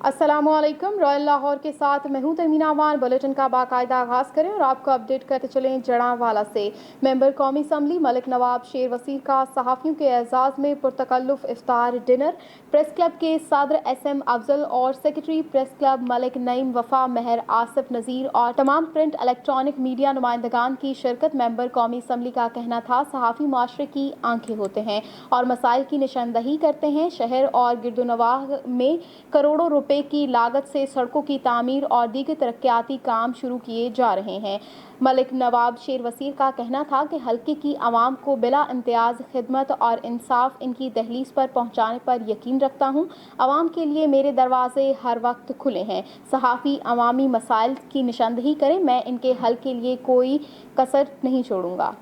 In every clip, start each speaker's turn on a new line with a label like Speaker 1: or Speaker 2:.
Speaker 1: अस्सलामु अलैकुम। रॉयल लाहौर के साथ मैं हूं तमीना अमान। बुलेटिन का बाकायदा आगाज़ करें और आपको अपडेट करते चलें जड़ांवाला से। मेंबर कौमी असम्बली मलिक नवाब शेर वसीर का सहाफ़ियों के एजाज़ में पुरतकल्लुफ़ इफ्तार डिनर। प्रेस क्लब के सदर SM अफजल और secretary press club Malik Naeem वफा महर आसिफ नज़ीर और तमाम प्रिंट इलेक्ट्रॉनिक मीडिया नुमाइंदगान की शिरकत। मेंबर कौमी असम्बली का कहना था, सहाफ़ी माशरे की आंखें होते हैं और मसाइल की निशानदही करते हैं। शहर और गिरदोनवाह में करोड़ों रुपए की लागत से सड़कों की तामीर और दीगर तरक्याती काम शुरू किए जा रहे हैं। मलिक नवाब शेर वसीर का कहना था कि हल्के की आवाम को बिला इम्तियाज खिदमत और इंसाफ इनकी दहलीज पर पहुंचाने पर यकीन रखता हूं। आवाम के लिए मेरे दरवाजे हर वक्त खुले हैं। सहाफ़ी अवामी मसाइल की निशानदही करें, मैं इनके हल के लिए कोई कसर नहीं छोड़ूंगा।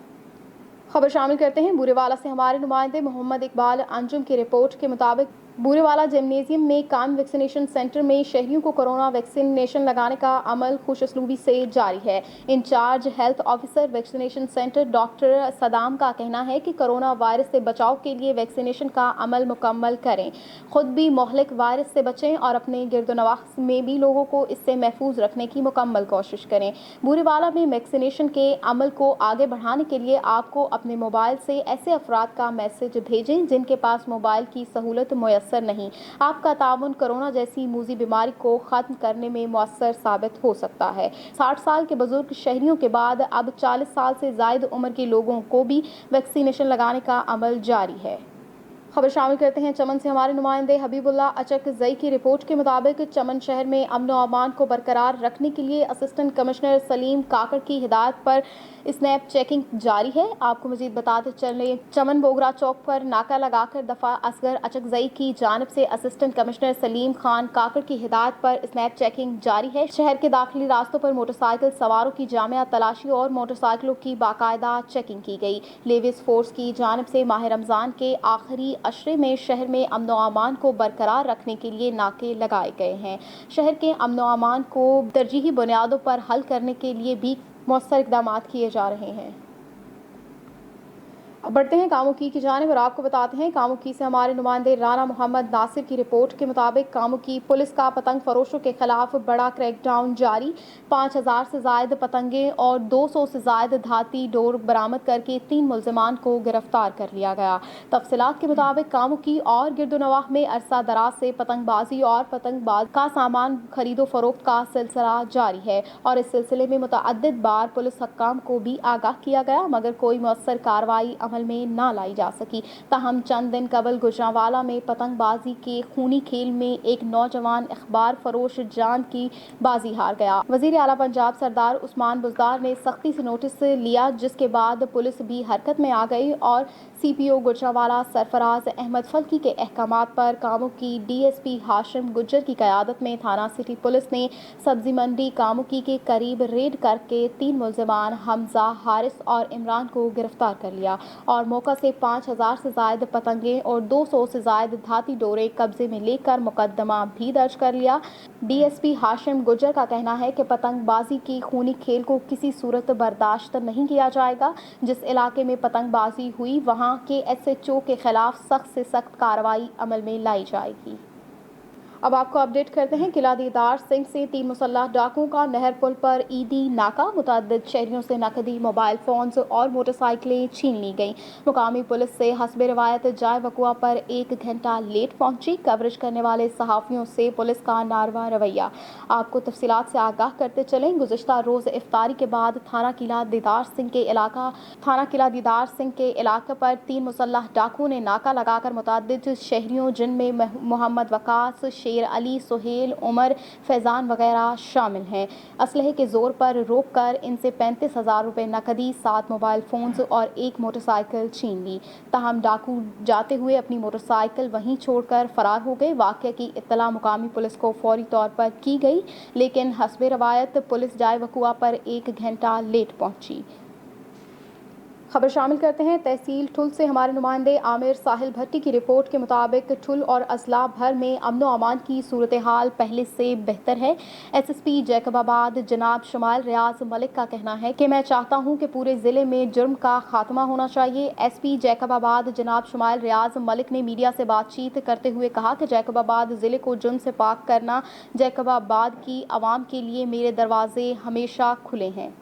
Speaker 1: खबर शामिल करते हैं बूरेवाला से। हमारे नुमाइंदे मोहम्मद इकबाल अंजुम की रिपोर्ट के मुताबिक बूरेवाला जिम्नेजियम में कान वैक्सीनेशन सेंटर में शहरियों को कोरोना वैक्सीनेशन लगाने का अमल खुशउस्लूबी से जारी है। Incharge health officer vaccination centre doctor Saddam का कहना है कि कोरोना वायरस से बचाव के लिए वैक्सीनेशन का अमल मुकम्मल करें, खुद भी मोहलिक वायरस से बचें और अपने गिरदोनवाह में भी लोगों को इससे महफूज रखने की मुकम्मल कोशिश करें। बूरेवाला में वैक्सीनेशन के अमल को आगे बढ़ाने के लिए आपको अपने मोबाइल से ऐसे अफराद का मैसेज भेजें जिनके पास मोबाइल की सहूलत मुयस्सर नहीं। आपका ताउन कोरोना जैसी मूजी बीमारी को खत्म करने में मुअस्सर साबित हो सकता है। 60 साल के बुजुर्ग शहरियों के बाद अब 40 साल से ज़ायद उम्र के लोगों को भी वैक्सीनेशन लगाने का अमल जारी है। खबर शामिल करते हैं चमन से। हमारे नुमाइंदे हबीबुल्लाह अचकजई की रिपोर्ट के मुताबिक चमन शहर में अमन व अमान को बरकरार रखने के लिए असिस्टेंट कमिश्नर सलीम काकड़ की हिदायत पर स्नैप चेकिंग जारी है। आपको मजीद बताते चले, चमन बोगरा चौक पर नाका लगाकर दफा असगर अचकजई की जानिब से असिस्टेंट कमिश्नर सलीम खान काकड़ की हिदायत पर स्नैप चेकिंग जारी है। शहर के दाखिली रास्तों पर मोटरसाइकिल सवारों की जामिया तलाशी और मोटरसाइकिलों की बाकायदा चेकिंग की गई। लेविस फोर्स की जानिब से माह रमजान के आखिरी अशरे में शहर में अमन व अमान को बरकरार रखने के लिए नाके लगाए गए हैं। शहर के अमन व अमान को तरजीही बुनियादों पर हल करने के लिए भी मौसर इकदाम किए जा रहे हैं। अब बढ़ते हैं कामुकी की जानिब और आपको बताते हैं कामुकी से हमारे नुमाइंदे राना मोहम्मद नासिर की रिपोर्ट के मुताबिक कामुकी पुलिस का पतंग फरोशों के खिलाफ बड़ा क्रैकडाउन जारी। 5000 से ज़ायद पतंगे और 200 से ज़ायद धाती डोर बरामद करके 3 मुल्जिमान को गिरफ्तार कर लिया गया। तफसीलात के मुताबिक कामुकी और गिरदोनवाह में अरसा दराज से पतंगबाजी और पतंगबाज का सामान खरीदो फरोख्त का सिलसिला जारी है और इस सिलसिले में मुतअद्दिद बार पुलिस हक्काम को भी आगाह किया गया, मगर कोई मुअस्सर कार्रवाई अमल में ना लाई जा सकी। ताहम चंद दिन कबल गुजरांवाला में पतंगबाजी के खूनी खेल में एक नौजवान अखबार फरोश जान की बाजी हार गया। वजीर आला पंजाब सरदार उस्मान बुज़दार ने सख्ती से नोटिस लिया, जिसके बाद पुलिस भी हरकत में आ गई और CPO गुजरांवाला सरफराज अहमद फल्की के अहकामात पर कामुकी DSP हाशिम गुज्जर की क़यादत में थाना सिटी पुलिस ने सब्जी मंडी कामुकी के करीब रेड करके 3 मुल्जिमान हमजा, हारिस और इमरान को गिरफ्तार कर लिया और मौका से 5000 से ज़ायद पतंगे और 200 से ज़ायद धाती डोरे कब्जे में लेकर मुकदमा भी दर्ज कर लिया। DSP हाशिम गुज्जर का कहना है कि पतंगबाजी की खूनी खेल को किसी सूरत बर्दाश्त नहीं किया जाएगा। जिस इलाके में पतंगबाजी हुई वहाँ के SHO के खिलाफ सख्त से सख्त कार्रवाई अमल में लाई जाएगी। अब आपको अपडेट करते हैं किला दीदार सिंह से 3 मुसल्लह डाकुओं का नहर पुल पर ईदी नाका। मुतअद्दिद शहरियों से नकदी, मोबाइल फोन्स और मोटरसाइकिलें छीन ली गईं। मुकामी पुलिस से हस्बे रिवायत जाए वकुआ पर 1 घंटा लेट पहुंची। कवरेज करने वाले सहाफ़ियों से पुलिस का नारवा रवैया। आपको तफसीलात से आगाह करते चलें, गुज़िश्ता रोज़ इफ्तारी के बाद थाना किला दीदार सिंह के इलाके पर 3 मुसल्लह डाकुओं ने नाका लगाकर मुतअद्दिद शहरियों जिनमें मोहम्मद वकास, शेर अली, सुहेल, उमर, फैज़ान वगैरह शामिल हैं, असलहे के जोर पर रोक कर इनसे 35,000 रुपये नकदी, 7 मोबाइल फ़ोन्स और 1 मोटरसाइकिल छीन ली। ताहम डाकू जाते हुए अपनी मोटरसाइकिल वहीं छोड़कर फरार हो गए। वाक़े की इत्तला मुकामी पुलिस को फौरी तौर पर की गई, लेकिन हस्बे रवायत पुलिस जाए वकुआ पर 1 घंटा लेट पहुंची। खबर शामिल करते हैं। तहसील ठुल से हमारे नुमाइंदे आमिर साहिल भट्टी की रिपोर्ट के मुताबिक ठुल और अजला भर में अमन अमान की सूरत हाल पहले से बेहतर है। SSP जैकबाबाद जनाब शमाइल रियाज मलिक का कहना है कि मैं चाहता हूं कि पूरे ज़िले में जुर्म का खात्मा होना चाहिए। SP जैकबाबाद जनाब शमाइल रियाज मलिक ने मीडिया से बातचीत करते हुए कहा कि जैकबाबाद ज़िले को जुर्म से पाक करना, जैकबाबाद की आवाम के लिए मेरे दरवाजे हमेशा खुले हैं।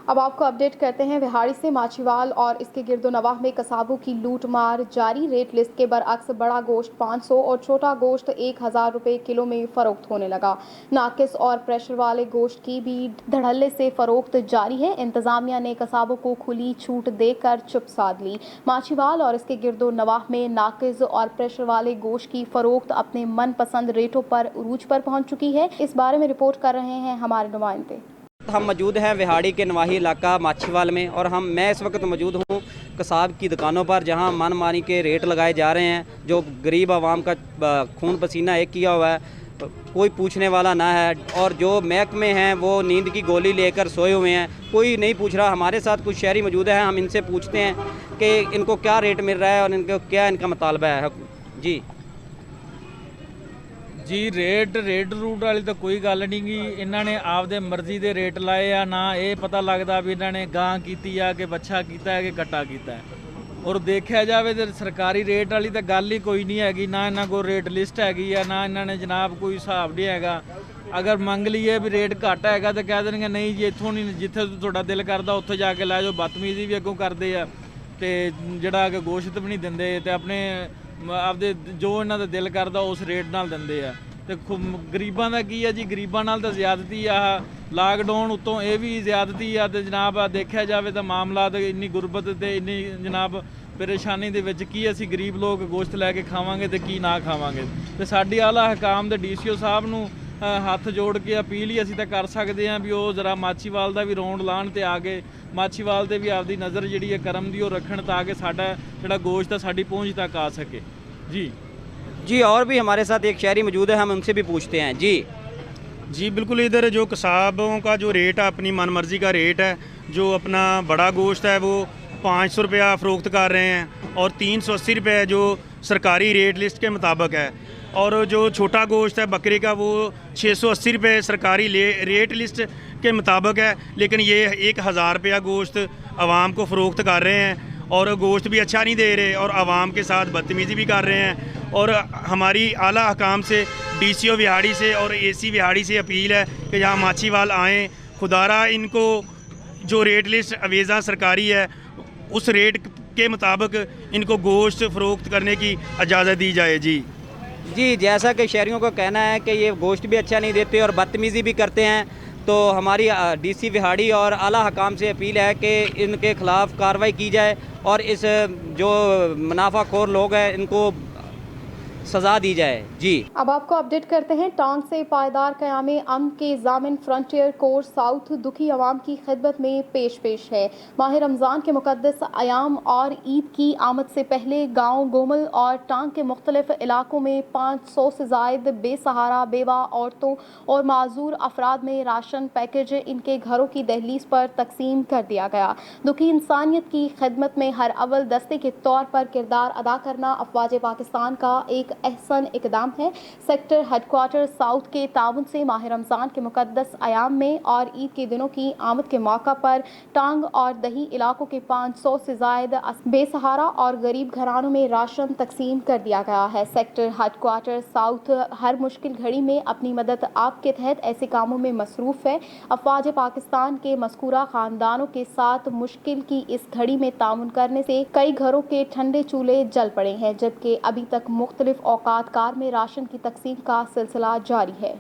Speaker 1: अब आपको अपडेट करते हैं विहाड़ी से। माछीवाल और इसके गिरदोनवाह में कसाबों की लूट मार जारी। रेट लिस्ट के बरअक्स बड़ा गोश्त 500 और छोटा गोश्त 1000 रुपये किलो में फरोख्त होने लगा। नाकिस और प्रेशर वाले गोश्त की भी धड़ल्ले से फरोख्त जारी है। इंतजामिया ने कसाबों को खुली छूट देकर चुप साध ली। माछीवाल और इसके गिरदोनवाह में नाकिस और प्रेशर वाले गोश्त की फरोख्त अपने मनपसंद रेटों पर उरूज पर पहुंच चुकी है। इस बारे में रिपोर्ट कर रहे हैं हमारे नुमाइंदे।
Speaker 2: हम मौजूद हैं विहाड़ी के नवाही इलाका माछीवाल में और मैं इस वक्त मौजूद हूँ कसाब की दुकानों पर, जहाँ मनमानी के रेट लगाए जा रहे हैं। जो गरीब आवाम का खून पसीना एक किया हुआ है, कोई पूछने वाला ना है। और जो महकमे हैं वो नींद की गोली लेकर सोए हुए हैं, कोई नहीं पूछ रहा। हमारे साथ कुछ शहरी मौजूद हैं, हम इनसे पूछते हैं कि इनको क्या रेट मिल रहा है और इनको क्या इनका मुतालबा है।
Speaker 3: जी रेट रूट वाली तो कोई गल नहीं गी। इन्होंने आपदे मर्जी के रेट लाए आ, ना ये पता लगता भी इन्होंने गां की आ कि बच्छा किया है कि कट्टा किया है। और देखा जाए तो सरकारी रेट वाली तो गल ही कोई नहीं हैगी, ना इन्होंने कोई रेट लिस्ट हैगी है, ना इन्होंने जनाब कोई हिसाब नहीं हैगा। अगर मंग लीए भी रेट घट हैगा तो कह देंगे नहीं जी इत्थों नहीं, जिथे तुहाडा दिल करदा उत्थे जाके लै जाओ। बदतमीजी भी अगों करदे आ ते जिहड़ा कि गोश्त भी नहीं दिंदे ते अपने आपदे जो इन्हां दा दिल करदा उस रेट नाल दिंदे आ। ते गरीबां दा की है जी, गरीबां नाल तां ज़्यादती आ। लाकडाउन उत्तों ये भी ज़्यादती आ ते जनाब देखा जाए तो मामला इन्नी गुरबत ते इन्नी जनाब परेशानी दे विच की असीं गरीब लोग गोश्त लैके खावांगे ते की ना खावांगे। ते साडी आला हकाम ते DCO साहब नूं हत्थ जोड़ के अपील ही असीं तां कर सकदे हां भी वो जरा माछीवाल दा भी रौंड लाण ते आके माछीवाल ते भी आपदी नज़र जिहड़ी है करम दी ओह रखण ताकि साडा जिहड़ा गोश्त है साडी पहुंच तक आ सके। जी
Speaker 2: और भी हमारे साथ एक शहरी मौजूद है, हम उनसे भी पूछते हैं।
Speaker 4: जी बिल्कुल, इधर जो कसाबों का जो रेट है अपनी मनमर्जी का रेट है। जो अपना बड़ा गोश्त है वो 500 रुपया फ़रोख्त कर रहे हैं और 380 रुपये जो सरकारी रेट लिस्ट के मुताबिक है। और जो छोटा गोश्त है बकरे का वो 680 रुपये सरकारी रेट लिस्ट के मुताबिक है, लेकिन ये 1000 रुपया गोश्त आवाम को फ़रोख्त कर रहे हैं और गोश्त भी अच्छा नहीं दे रहे और आवाम के साथ बदतमीज़ी भी कर रहे हैं। और हमारी आला हकाम से DCO विहाड़ी से और AC विहाड़ी से अपील है कि यहाँ माछीवाल आएँ, खुदारा इनको जो रेट लिस्ट अवेज़ा सरकारी है उस रेट के मुताबिक इनको गोश्त फ़रोख्त करने की इजाज़त दी जाए। जी
Speaker 2: जैसा कि शहरियों का कहना है कि ये गोश्त भी अच्छा नहीं देते और बदतमीज़ी भी करते हैं, तो हमारी DC विहाड़ी और आला हकाम से अपील है कि इनके ख़िलाफ़ कार्रवाई की जाए और इस जो मुनाफाखोर लोग हैं इनको सज़ा दी जाए। जी
Speaker 1: अब आपको अपडेट करते हैं। टांग से पायदार क़यामे अमन के ज़ामिन फ्रंटियर कोर साउथ दुखी अवाम की खिदमत में पेश है। माह रमज़ान के मुक़द्दस अयाम और ईद की आमद से पहले गाँव गोमल और टांग के मुख्तलिफ इलाकों में 500 से ज़ायद बेसहारा बेवा औरतों और माजूर अफराद में राशन पैकेज इनके घरों की दहलीज पर तकसीम कर दिया गया। दुखी इंसानियत की खिदमत में हर अव्वल दस्ते के तौर पर किरदार अदा करना अफवाज पाकिस्तान का एक एहसन इकदाम है। सेक्टर हेडक्वार्टर साउथ के ताउन से माह रमज़ान के मुक़द्दस अयाम में और ईद के दिनों की आमद के मौका पर टांग और दही इलाकों के 500 से ज़ायद बेसहारा और गरीब घरानों में राशन तकसीम कर दिया गया है। सेक्टर हेडक्वार्टर साउथ हर मुश्किल घड़ी में अपनी मदद आपके तहत ऐसे कामों में मसरूफ़ है। अफवाज पाकिस्तान के मज़कूरा ख़ानदानों के साथ मुश्किल की इस घड़ी में ताउन करने से कई घरों के ठंडे चूल्हे जल पड़े हैं, जबकि अभी तक मुख्तलिफ औकात कार में राशन की तकसीम का सिलसिला जारी है।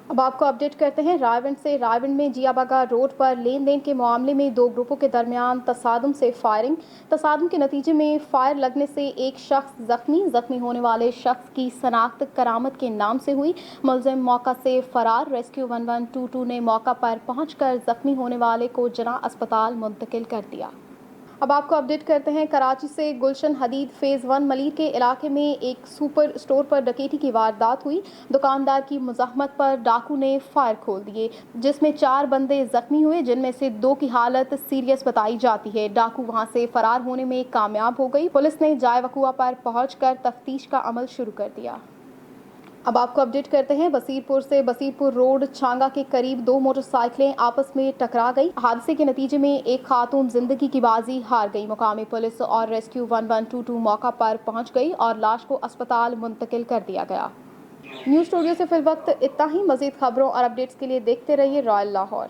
Speaker 1: अब आपको अपडेट करते हैं रायवंड से। रायवंड में जियाबागा रोड पर लेन देन के मामले में दो ग्रुपों के दरमियान तसादुम से फायरिंग। तसादुम के नतीजे में फायर लगने से एक शख्स जख्मी होने वाले शख्स की शनाख्त करामत के नाम से हुई। मुलजिम मौका से फरार। रेस्क्यू 1122 ने मौका पर पहुंचकर जख्मी होने वाले को जना अस्पताल मुंतकिल कर दिया। اب آپ کو اپڈیٹ کرتے ہیں کراچی سے گلشن حدید فیز 1 ملیر کے علاقے میں ایک سپر اسٹور پر ڈکیتی کی واردات ہوئی. دکاندار کی مزاحمت پر ڈاکو نے فائر کھول دیے جس میں 4 بندے زخمی ہوئے جن میں سے 2 کی حالت سیریس بتائی جاتی ہے. ڈاکو وہاں سے فرار ہونے میں کامیاب ہو گئی. پولیس نے جائے وقوع پر پہنچ کر تفتیش کا عمل شروع کر دیا. اب آپ کو اپڈیٹ کرتے ہیں بصیرپور سے. بصیرپور روڈ چھانگا کے قریب 2 موٹر سائیکلیں آپس میں ٹکرا گئی. حادثے کے نتیجے میں ایک خاتون زندگی کی بازی ہار گئی. مقامی پولیس اور ریسکیو 1122 موقع پر پہنچ گئی اور لاش کو اسپتال منتقل کر دیا گیا. نیوز اسٹوڈیو سے فی الوقت اتنا ہی. مزید خبروں اور اپڈیٹس کے لیے دیکھتے رہیے رائل لاہور.